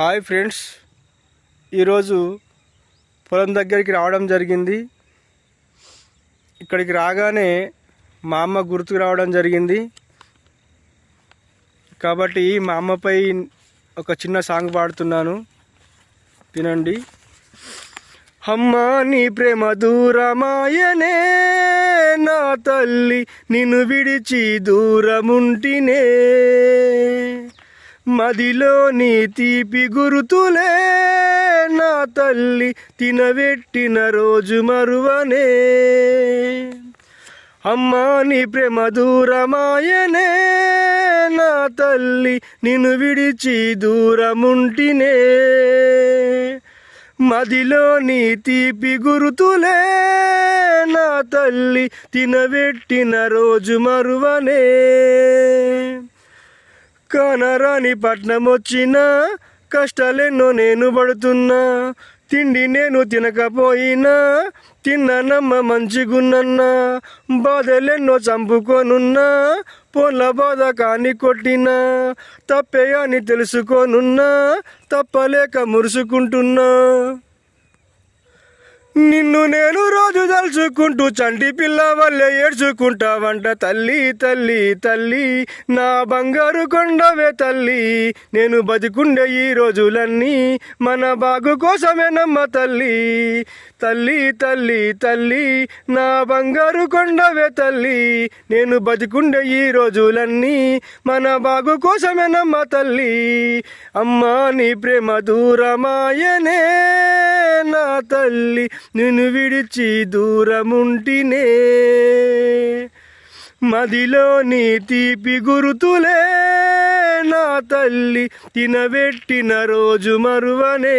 Hi friends, ఈరోజు పొలం దగ్గరికి రావడం జరిగింది. ఇక్కడికి రాగానే మా అమ్మ గుర్తుకు రావడం జరిగింది. కాబట్టి మా అమ్మపై ఒక చిన్న సాంగ్ పాడుతున్నాను, వినండి. అమ్మా నీ ప్రేమ దూరమాయనే, నా తల్లి నిన్ను విడిచి దూరముంటినే, మదిలో నీ తీపి గురుతులే నా తల్లి తినబెట్టిన రోజు మరువనే. అమ్మా నీ ప్రేమ దూరమాయనే, నా తల్లి నిన్ను విడిచి దూరముంటినే, మదిలో నీ తీపి గురుతులే నా తల్లి తినబెట్టిన రోజు మరువనే. కానరాని పట్నం వచ్చినా కష్టాలెన్నో నేను పడుతున్నా, తిండి నేను తినకపోయినా తిన్నానమ్మ మంచిగున్నన్నా, బాధలెన్నో చంపుకోనున్నా పోన్ల బాధ కాని కొట్టినా, తప్పే అని తెలుసుకోనున్నా తప్పలేక మురుసుకుంటున్నా. నిన్ను నేను రోజు తలుచుకుంటూ చంటి పిల్ల వల్లే ఏడ్చుకుంటావంట తల్లి తల్లి తల్లి, నా బంగారు కొండవే తల్లి. నేను బతికుండే ఈ రోజులన్నీ మన బాగు కోసమే నమ్మ తల్లి. తల్లి తల్లి తల్లి, నా బంగారు కొండవే తల్లి. నేను బతికుండే ఈ రోజులన్నీ మన బాగు కోసమే నమ్మ తల్లి. అమ్మా నీ ప్రేమ దూరమాయనే, నా తల్లి నిన్ను విడిచి దూరముంటినే, మదిలో నీ తీపి గురుతులే నా తల్లి తినబెట్టిన రోజు మరువనే.